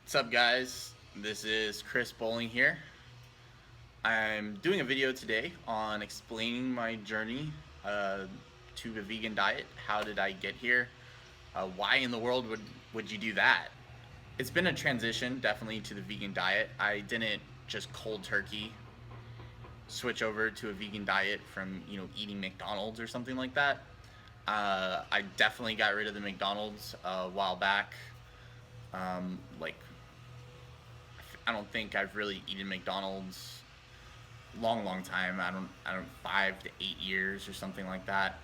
What's up, guys? This is Chris Bowling here. I'm doing a video today on explaining my journey to the vegan diet. How did I get here? Why in the world would you do that? It's been a transition, definitely, to the vegan diet. I didn't just cold turkey switch over to a vegan diet from eating McDonald's or something like that. I definitely got rid of the McDonald's a while back. Like I don't think I've really eaten McDonald's long time. I don't 5 to 8 years or something like that.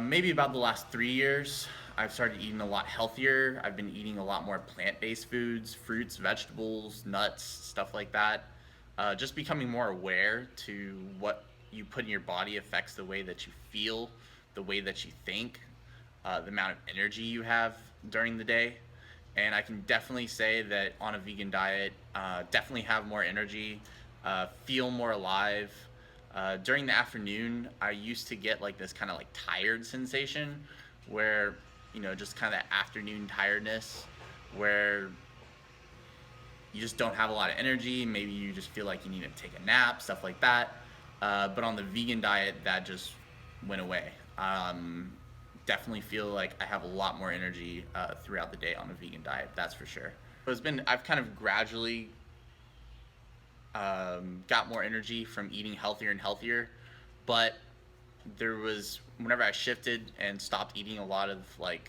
Maybe about the last 3 years, I've started eating a lot healthier. I've been eating a lot more plant-based foods, fruits, vegetables, nuts, stuff like that. Just becoming more aware to what you put in your body affects the way that you feel, the way that you think, the amount of energy you have during the day. And I can definitely say that on a vegan diet, definitely have more energy, feel more alive. During the afternoon, I used to get like this kind of like tired sensation where, just kind of that afternoon tiredness where you just don't have a lot of energy. Maybe you just feel like you need to take a nap, stuff like that. But on the vegan diet, that just went away. Definitely feel like I have a lot more energy throughout the day on a vegan diet, that's for sure. I've kind of gradually got more energy from eating healthier and healthier, but whenever I shifted and stopped eating a lot of one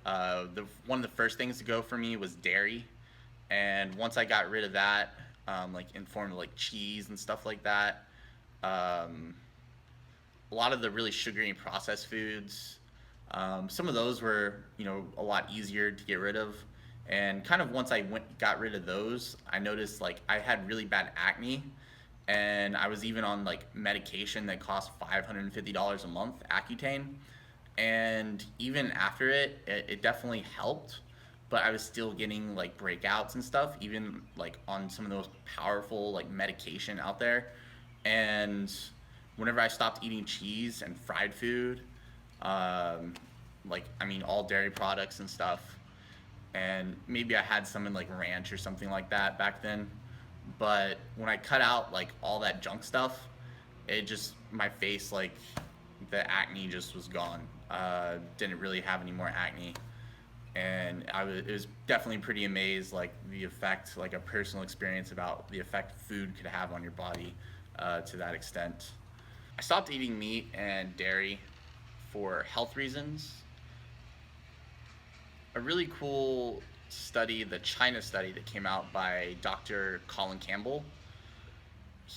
of the first things to go for me was dairy. And once I got rid of that, like in form of like cheese and stuff like that, a lot of the really sugary and processed foods, some of those were, a lot easier to get rid of. And kind of once I got rid of those, I noticed like I had really bad acne, and I was even on like medication that cost $550 a month, Accutane. And even after it definitely helped, but I was still getting like breakouts and stuff, even like on some of those powerful like medication out there. And whenever I stopped eating cheese and fried food, all dairy products and stuff, and maybe I had some in like ranch or something like that back then. But when I cut out like all that junk stuff, my face, like the acne just was gone. Didn't really have any more acne. And it was definitely pretty amazed, like the effect, like a personal experience about the effect food could have on your body to that extent. I stopped eating meat and dairy for health reasons. A really cool study, the China study that came out by Dr. Colin Campbell.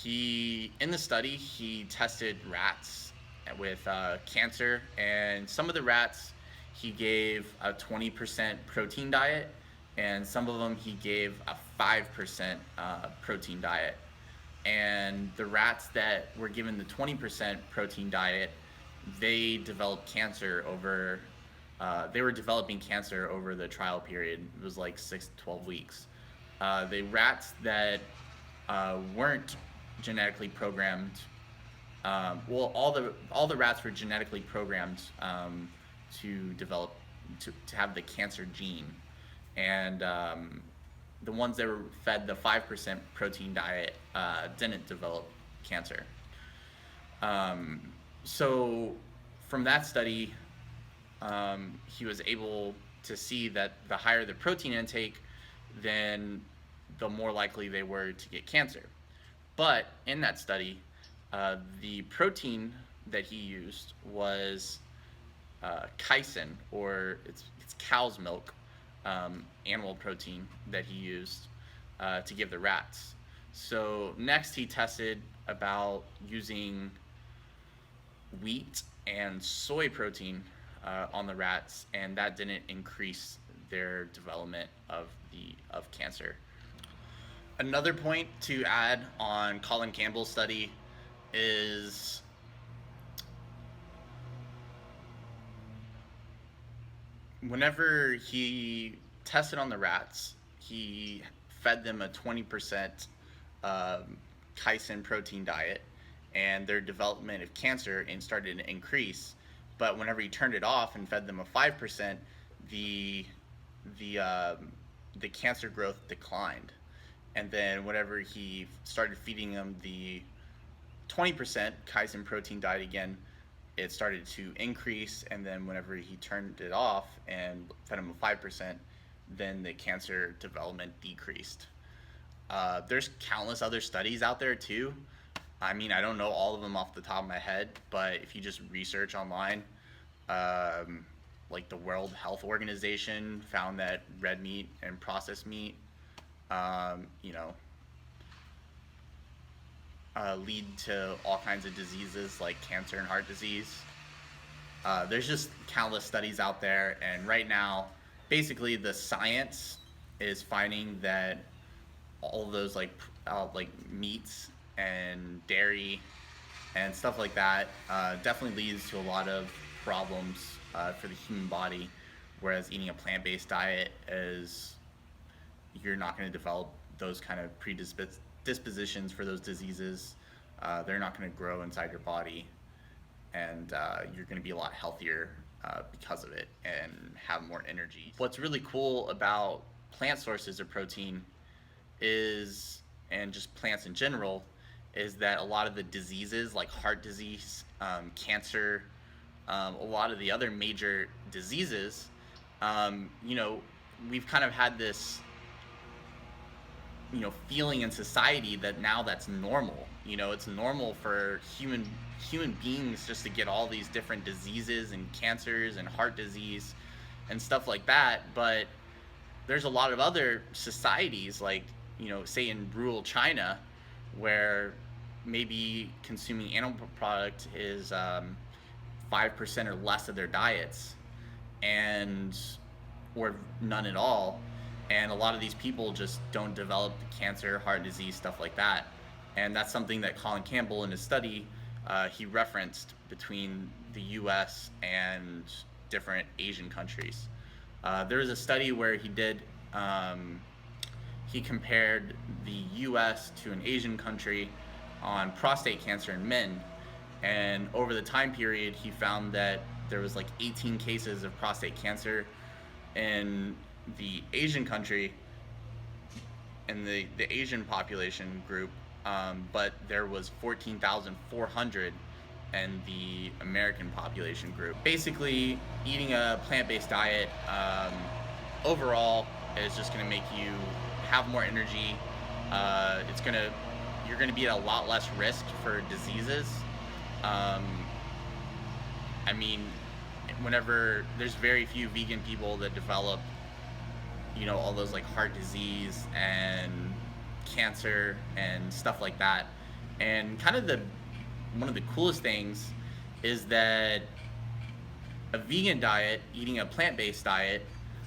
In the study, he tested rats with cancer, and some of the rats he gave a 20% protein diet, and some of them he gave a 5% protein diet. And the rats that were given the 20% protein diet, they developed cancer over they were developing cancer over the trial period. It was like 6 to 12 weeks. The rats that weren't genetically programmed, all the rats were genetically programmed to develop to have the cancer gene, and the ones that were fed the 5% protein diet didn't develop cancer. So from that study, he was able to see that the higher the protein intake, then the more likely they were to get cancer. But in that study, the protein that he used was casein, or it's cow's milk, animal protein that he used to give the rats. So next he tested about using wheat and soy protein on the rats, and that didn't increase their development of cancer. Another point to add on Colin Campbell's study is whenever he tested on the rats, he fed them a 20% casein protein diet, and their development of cancer started to increase. But whenever he turned it off and fed them a 5%, the the cancer growth declined. And then whenever he started feeding him the 20% casein protein diet again, it started to increase. And then whenever he turned it off and fed him a 5%, then the cancer development decreased. There's countless other studies out there too. I mean, I don't know all of them off the top of my head, but if you just research online, um, like the World Health Organization found that red meat and processed meat, um, you know, lead to all kinds of diseases like cancer and heart disease. There's just countless studies out there, and right now, basically, the science is finding that all those like meats and dairy and stuff like that definitely leads to a lot of problems for the human body. Whereas eating a plant-based diet is you're not going to develop those kind of predispositions for those diseases. They're not going to grow inside your body, and you're going to be a lot healthier because of it and have more energy. What's really cool about plant sources of protein is, and just plants in general, is that a lot of the diseases like heart disease, cancer, a lot of the other major diseases, you know, we've kind of had this, you know, feeling in society that now that's normal. You know, it's normal for human beings just to get all these different diseases and cancers and heart disease and stuff like that. But there's a lot of other societies, like, you know, say in rural China, where maybe consuming animal product is 5% or less of their diets, and or none at all. And a lot of these people just don't develop cancer, heart disease, stuff like that. And that's something that Colin Campbell in his study he referenced between the U.S. and different Asian countries. There was a study where he compared the U.S. to an Asian country on prostate cancer in men, and over the time period, he found that there was like 18 cases of prostate cancer in the Asian country, in the Asian population group, but there was 14,400 in the American population group. Basically, eating a plant-based diet overall is just going to make you have more energy. You're going to be at a lot less risk for diseases. I mean, whenever there's very few vegan people that develop, you know, all those like heart disease and cancer and stuff like that. And kind of one of the coolest things is that a vegan diet, eating a plant-based diet,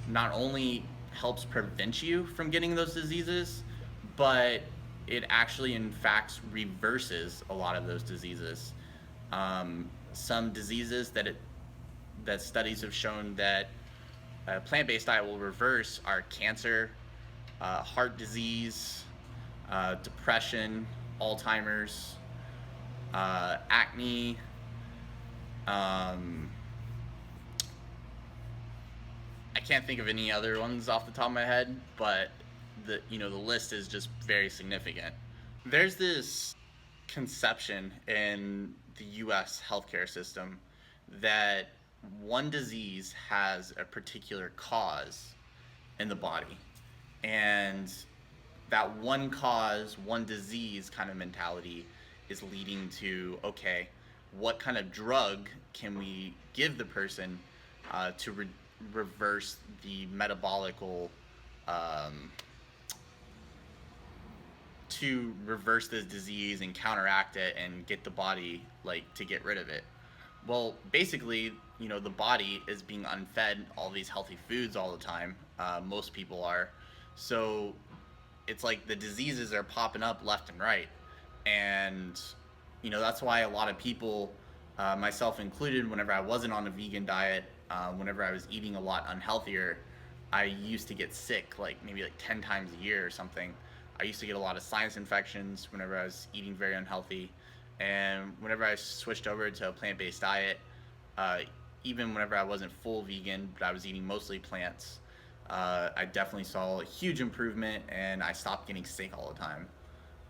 not only helps prevent you from getting those diseases, but it actually in fact reverses a lot of those diseases. Some diseases that studies have shown that a plant-based diet will reverse are cancer, heart disease, depression, Alzheimer's, acne. I can't think of any other ones off the top of my head, but the list is just very significant. There's this conception in the U.S. healthcare system that one disease has a particular cause in the body, and that one cause, one disease kind of mentality is leading to, okay, what kind of drug can we give the person to reverse the metabolical to reverse this disease and counteract it and get the body to get rid of it. Well, basically, the body is being unfed all these healthy foods all the time. Most people are. So it's like the diseases are popping up left and right. And, that's why a lot of people, myself included, whenever I wasn't on a vegan diet, whenever I was eating a lot unhealthier, I used to get sick maybe 10 times a year or something. I used to get a lot of sinus infections whenever I was eating very unhealthy. And whenever I switched over to a plant-based diet, even whenever I wasn't full vegan, but I was eating mostly plants, I definitely saw a huge improvement, and I stopped getting sick all the time.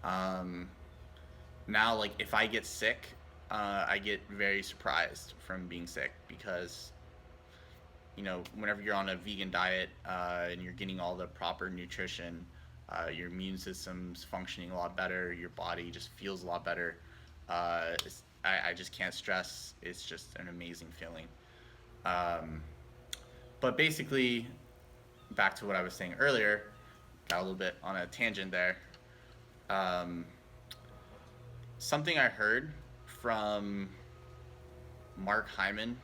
Um, Now, like if I get sick, I get very surprised from being sick because whenever you're on a vegan diet and you're getting all the proper nutrition, your immune system's functioning a lot better. Your body just feels a lot better. I just can't stress. It's just an amazing feeling. Um, but basically, back to what I was saying earlier, got a little bit on a tangent there. Um, Something I heard from Mark Hyman.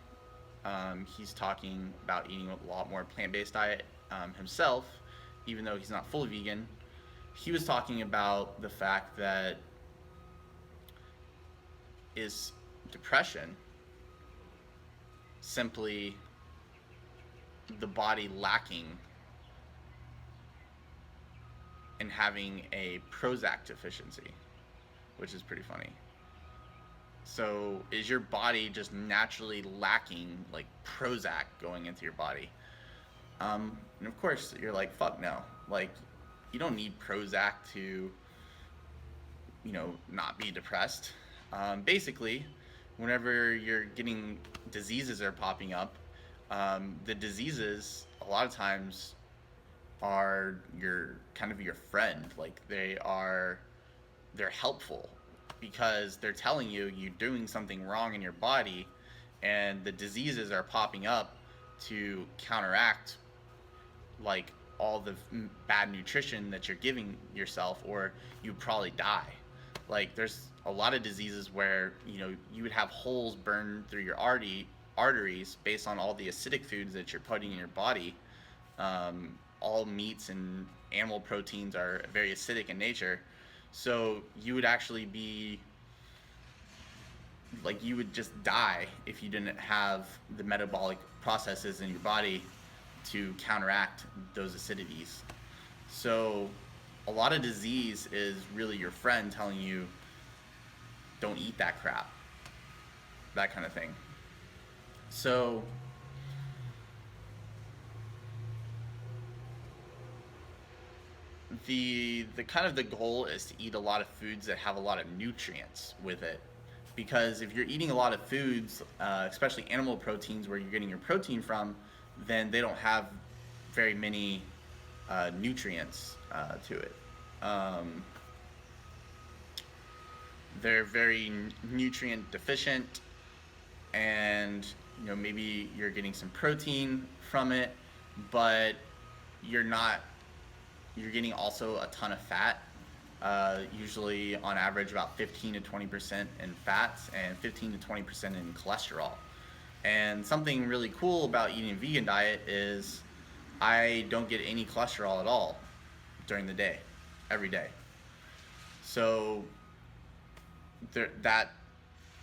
He's talking about eating a lot more plant-based diet himself, even though he's not fully vegan. He was talking about the fact that is depression simply the body lacking and having a Prozac deficiency, which is pretty funny. So is your body just naturally lacking like Prozac going into your body? And of course you're like, fuck no. Like you don't need Prozac to, not be depressed. Basically, whenever you're getting diseases are popping up, the diseases a lot of times are your kind of your friend. Like they're helpful because they're telling you you're doing something wrong in your body, and the diseases are popping up to counteract like all the bad nutrition that you're giving yourself, or you'd probably die. Like there's a lot of diseases where you would have holes burned through your arteries based on all the acidic foods that you're putting in your body. All meats and animal proteins are very acidic in nature, so you would actually be like you would just die if you didn't have the metabolic processes in your body to counteract those acidities. So a lot of disease is really your friend telling you don't eat that crap, that kind of thing. So the kind of the goal is to eat a lot of foods that have a lot of nutrients with it, because if you're eating a lot of foods, especially animal proteins where you're getting your protein from, then they don't have very many nutrients to it. um, they're very nutrient deficient, and maybe you're getting some protein from it, but you're not you're getting also a ton of fat, usually on average about 15 to 20% in fats and 15 to 20% in cholesterol. And something really cool about eating a vegan diet is I don't get any cholesterol at all during the day, every day. So that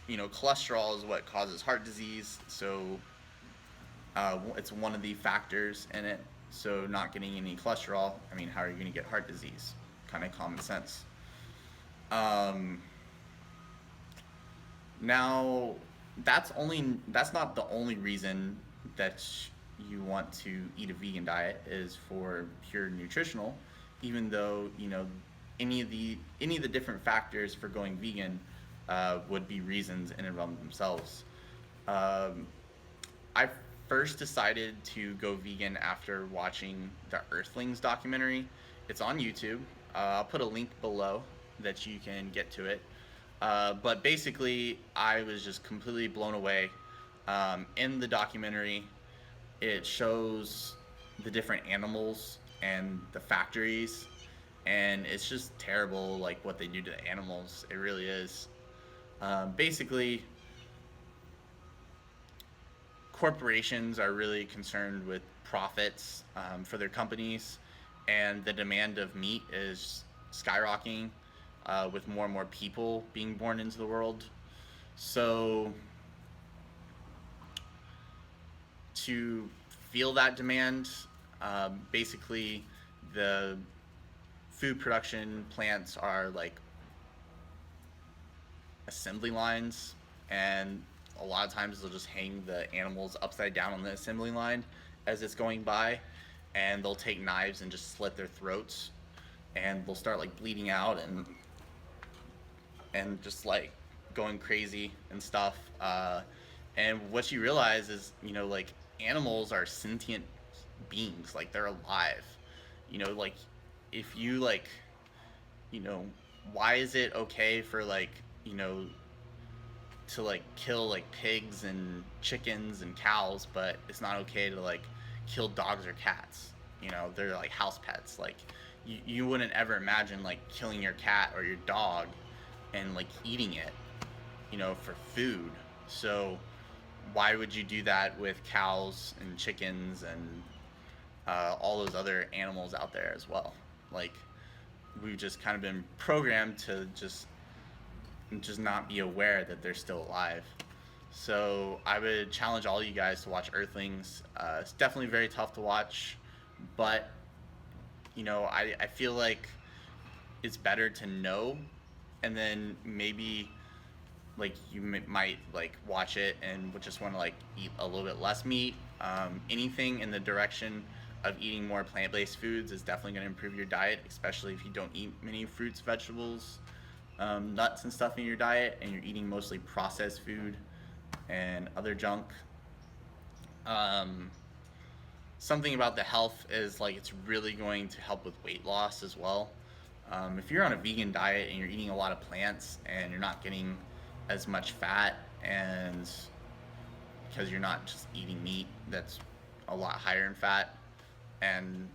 cholesterol is what causes heart disease. So it's one of the factors in it. So not getting any cholesterol, I mean, how are you going to get heart disease? Kind of common sense. Um, Now, that's not the only reason that you want to eat a vegan diet is for pure nutritional, even though any of the different factors for going vegan would be reasons in and of themselves. Um, I first decided to go vegan after watching the Earthlings documentary. It's on YouTube. I'll put a link below that you can get to it. But basically, I was just completely blown away. In the documentary, it shows the different animals and the factories, and it's just terrible, like what they do to the animals. It really is. Basically, corporations are really concerned with profits for their companies, and the demand of meat is skyrocketing with more and more people being born into the world. So, to feel that demand, basically, the food production plants are like assembly lines, and a lot of times they'll just hang the animals upside down on the assembly line as it's going by, and they'll take knives and just slit their throats, and they'll start like bleeding out and just like going crazy and stuff. And what you realize is, like animals are sentient beings, like they're alive. Like if you like, you know, why is it okay for like, to like kill like pigs and chickens and cows, but it's not okay to like kill dogs or cats? They're like house pets. Like you wouldn't ever imagine like killing your cat or your dog and like eating it, for food. So why would you do that with cows and chickens and all those other animals out there as well? Like we've just kind of been programmed to just not be aware that they're still alive. So I would challenge all you guys to watch Earthlings. It's definitely very tough to watch, but I feel like it's better to know, and then maybe like you might like watch it and would just want to like eat a little bit less meat. Anything in the direction of eating more plant-based foods is definitely going to improve your diet, especially if you don't eat many fruits, vegetables, nuts and stuff in your diet, and you're eating mostly processed food and other junk. Um, Something about the health is like it's really going to help with weight loss as well. If you're on a vegan diet and you're eating a lot of plants and you're not getting as much fat, and because you're not just eating meat that's a lot higher in fat, and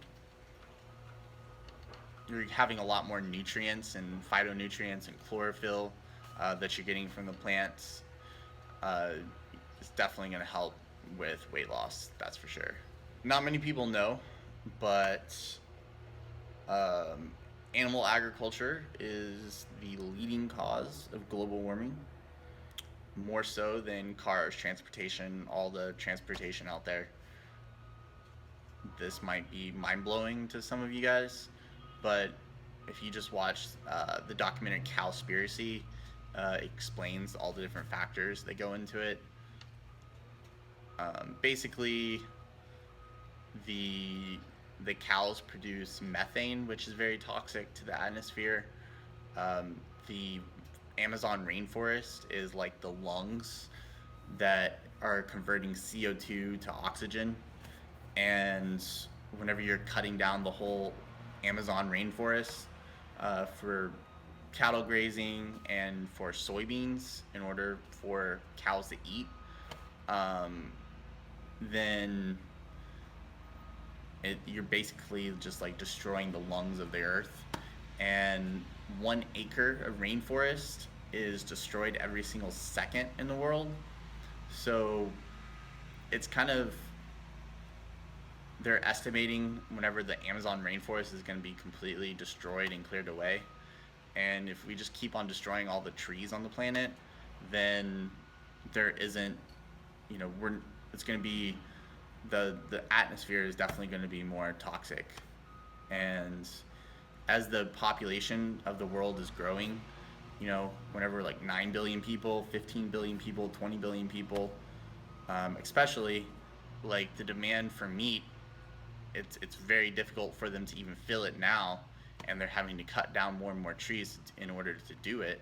you're having a lot more nutrients and phytonutrients and chlorophyll that you're getting from the plants, uh, it's definitely going to help with weight loss, that's for sure. Not many people know, but um, animal agriculture is the leading cause of global warming, more so than cars, transportation, all the transportation out there. This might be mind blowing to some of you guys, but if you just watch the documentary Cowspiracy, it explains all the different factors that go into it. Basically, the the cows produce methane, which is very toxic to the atmosphere. The Amazon rainforest is like the lungs that are converting CO2 to oxygen. And whenever you're cutting down the whole Amazon rainforest for cattle grazing and for soybeans in order for cows to eat, um, then you're basically just like destroying the lungs of the earth. And 1 acre of rainforest is destroyed every single second in the world. So it's kind of, they're estimating whenever the Amazon rainforest is going to be completely destroyed and cleared away. And if we just keep on destroying all the trees on the planet, then there isn't, we're it's going to be, the atmosphere is definitely going to be more toxic. And as the population of the world is growing, whenever like 9 billion people, 15 billion people, 20 billion people, especially like the demand for meat, it's very difficult for them to even fill it now, and they're having to cut down more and more trees in order to do it.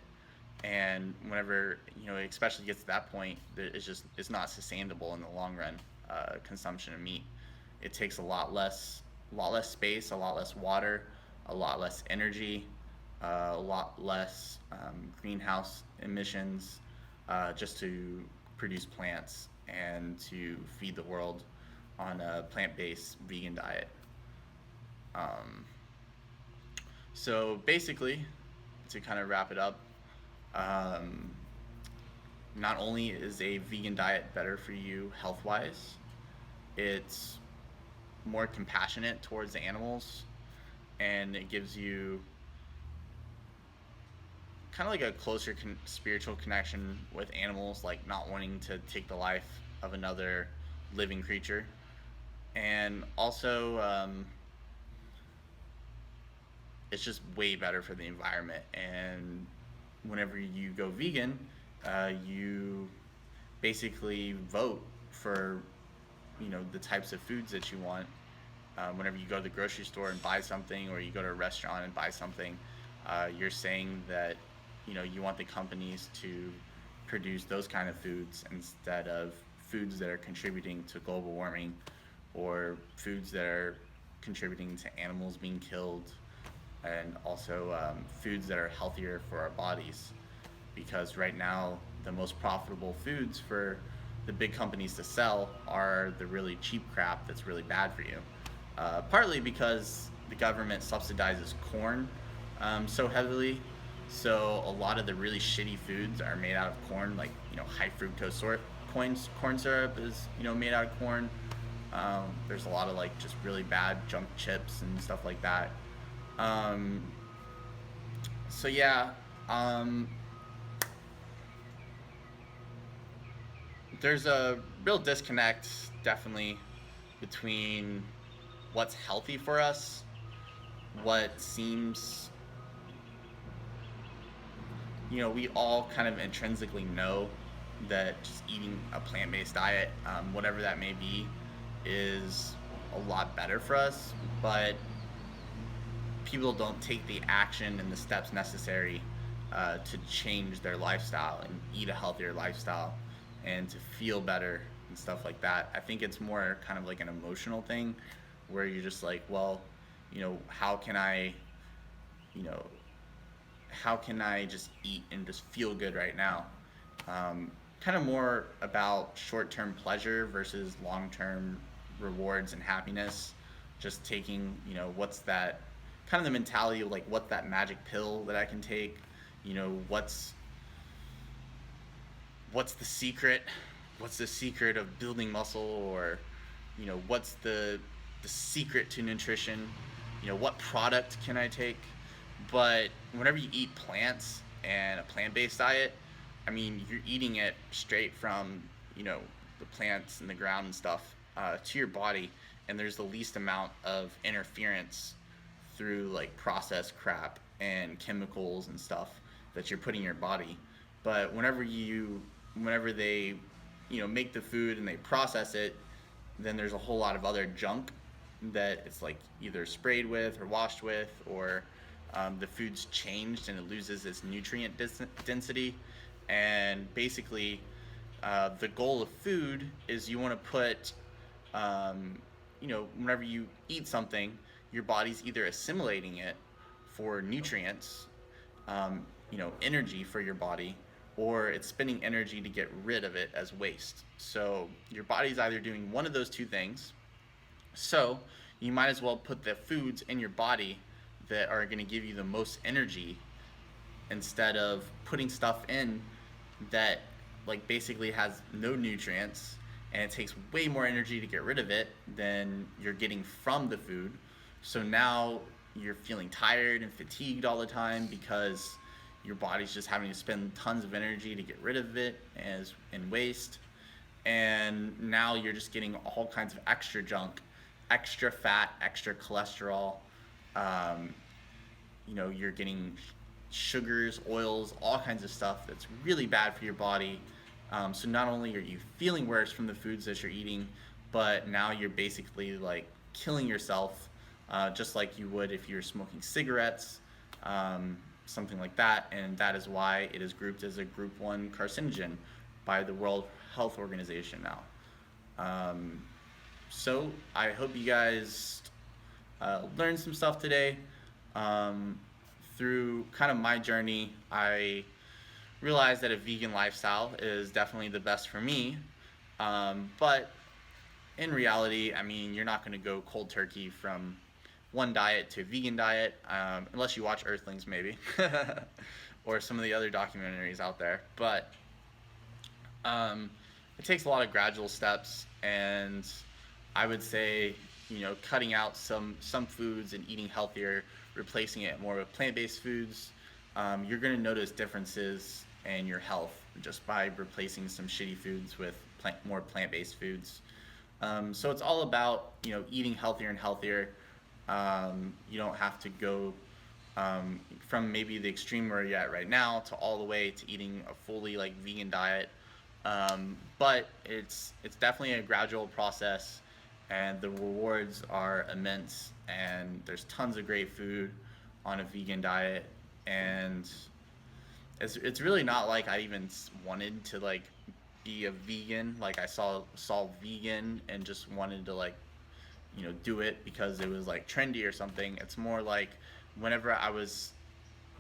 And whenever it especially gets to that point, it's not sustainable in the long run. Consumption of meat, it takes a lot less space, a lot less water, a lot less energy, a lot less greenhouse emissions, just to produce plants and to feed the world on a plant-based vegan diet. Um, so basically, to kind of wrap it up, um, not only is a vegan diet better for you health-wise, it's more compassionate towards the animals, and it gives you kind of like a closer spiritual connection with animals, like not wanting to take the life of another living creature. And also, it's just way better for the environment. And whenever you go vegan, you basically vote for the types of foods that you want, Whenever you go to the grocery store and buy something, or you go to a restaurant and buy something, you're saying that you want the companies to produce those kind of foods instead of foods that are contributing to global warming, or foods that are contributing to animals being killed, and also foods that are healthier for our bodies. Because right now, the most profitable foods for the big companies to sell are the really cheap crap that's really bad for you. Partly because the government subsidizes corn so heavily, so a lot of the really shitty foods are made out of corn, like high fructose corn syrup is made out of corn. There's a lot of like just really bad junk chips and stuff like that. Um, so yeah, um, there's a real disconnect, definitely, between what's healthy for us, what seems, we all kind of intrinsically know that just eating a plant-based diet, whatever that may be, is a lot better for us, but people don't take the action and the steps necessary to change their lifestyle and eat a healthier lifestyle and to feel better and stuff like that. I think it's more kind of like an emotional thing where you're just like, well, how can I, you know, how can I just eat and just feel good right now? Kind of more about short term pleasure versus long term rewards and happiness. Just taking, what's that kind of the mentality of like, what's that magic pill that I can take? What's the secret? What's the secret of building muscle? Or, what's the secret to nutrition? What product can I take? But whenever you eat plants and a plant-based diet, I mean, you're eating it straight from, the plants and the ground and stuff to your body, and there's the least amount of interference through like processed crap and chemicals and stuff that you're putting in your body. But whenever they, make the food and they process it, then there's a whole lot of other junk that it's like either sprayed with or washed with, or the food's changed and it loses its nutrient density. And basically, the goal of food is you want to put, whenever you eat something, your body's either assimilating it for nutrients, energy for your body, or it's spending energy to get rid of it as waste. So your body's either doing one of those two things. So you might as well put the foods in your body that are going to give you the most energy, instead of putting stuff in that like basically has no nutrients, and it takes way more energy to get rid of it than you're getting from the food. So now you're feeling tired and fatigued all the time because your body's just having to spend tons of energy to get rid of it as in waste. And now you're just getting all kinds of extra junk, extra fat, extra cholesterol. Um, you're getting sugars, oils, all kinds of stuff that's really bad for your body. So not only are you feeling worse from the foods that you're eating, but now you're basically like killing yourself, just like you would if you're smoking cigarettes, something like that. And that is why it is grouped as a Group 1 carcinogen by the World Health Organization now. So I hope you guys learned some stuff today. Through kind of my journey, I realized that a vegan lifestyle is definitely the best for me. But in reality, I mean, you're not going to go cold turkey from one diet to a vegan diet, unless you watch Earthlings, maybe, or some of the other documentaries out there. But it takes a lot of gradual steps, and I would say, cutting out some foods and eating healthier, replacing it more with plant-based foods, you're going to notice differences in your health just by replacing some shitty foods with more plant-based foods. So it's all about, eating healthier and healthier. You don't have to go from maybe the extreme where you're at right now to all the way to eating a fully like vegan diet. But it's definitely a gradual process, and the rewards are immense, and there's tons of great food on a vegan diet. And it's really not like I even wanted to like be a vegan. Like I saw vegan and just wanted to like, do it because it was like trendy or something. It's more like whenever I was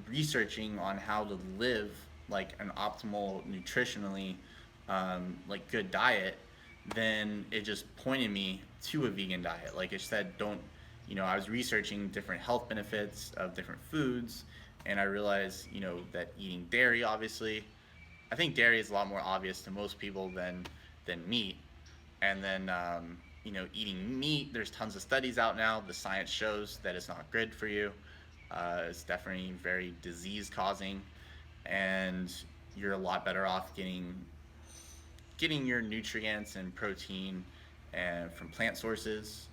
researching on how to live like an optimal nutritionally like good diet, then it just pointed me to a vegan diet. Like it said, don't, I was researching different health benefits of different foods, and I realized, that eating dairy, obviously, I think dairy is a lot more obvious to most people than meat. And then, eating meat, there's tons of studies out now. The science shows that it's not good for you. It's definitely very disease causing, and you're a lot better off getting your nutrients and protein and from plant sources.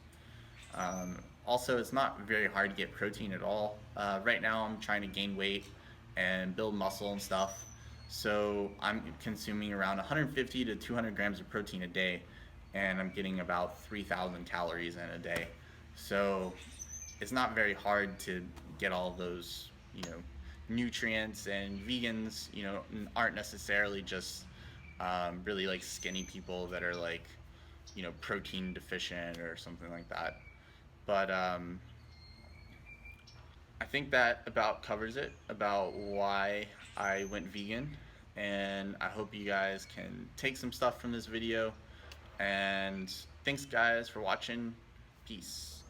Also, it's not very hard to get protein at all. Right now, I'm trying to gain weight and build muscle and stuff. So I'm consuming around 150 to 200 grams of protein a day, and I'm getting about 3,000 calories in a day. So it's not very hard to get all those, nutrients. And vegans, aren't necessarily just really like skinny people that are like, protein deficient or something like that. But I think that about covers it about why I went vegan. And I hope you guys can take some stuff from this video. And thanks, guys, for watching. Peace.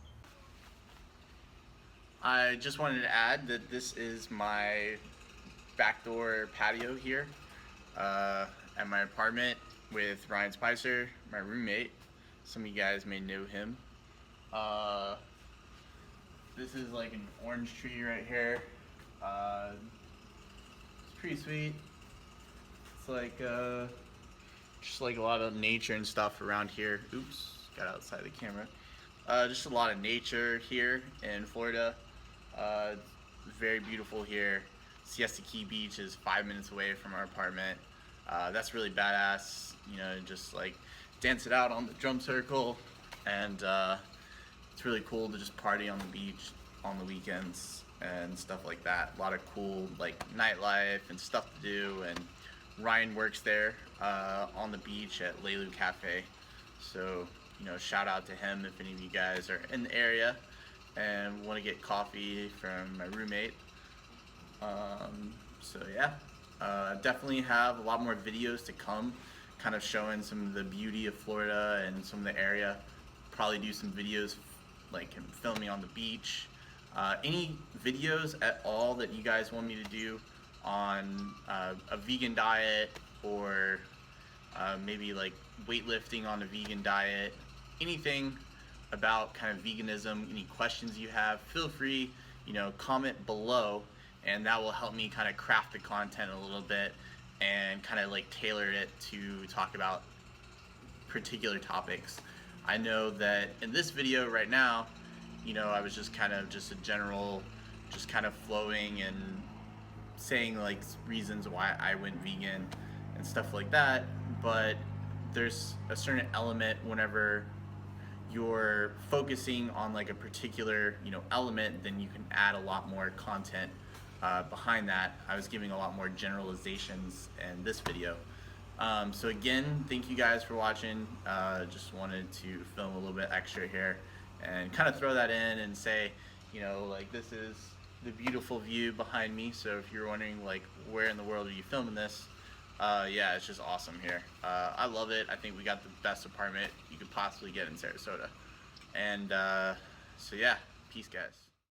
I just wanted to add that this is my backdoor patio here at my apartment with Ryan Spicer, my roommate. Some of you guys may know him. This is like an orange tree right here. It's pretty sweet. It's like just like a lot of nature and stuff around here. Oops, got outside the camera. Just a lot of nature here in Florida. It's very beautiful here. Siesta Key Beach is 5 minutes away from our apartment. That's really badass. Just like dance it out on the drum circle, and it's really cool to just party on the beach on the weekends and stuff like that. A lot of cool like nightlife and stuff to do. And Ryan works there on the beach at Leilu Cafe. So, shout out to him if any of you guys are in the area and want to get coffee from my roommate. So yeah, definitely have a lot more videos to come, kind of showing some of the beauty of Florida and some of the area. Probably do some videos like him filming on the beach. Any videos at all that you guys want me to do on a vegan diet, or maybe like weightlifting on a vegan diet, anything about kind of veganism, any questions you have, feel free, comment below, and that will help me kind of craft the content a little bit and kind of like tailor it to talk about particular topics. I know that in this video right now, I was just kind of just a general, just kind of flowing and saying like reasons why I went vegan and stuff like that. But there's a certain element whenever you're focusing on like a particular element, then you can add a lot more content behind that. I was giving a lot more generalizations in this video. So again, thank you guys for watching. Just wanted to film a little bit extra here and kind of throw that in and say, like this is the beautiful view behind me. So if you're wondering like where in the world are you filming this, yeah, it's just awesome here. I love it. I think we got the best apartment you could possibly get in Sarasota. And so yeah, peace, guys.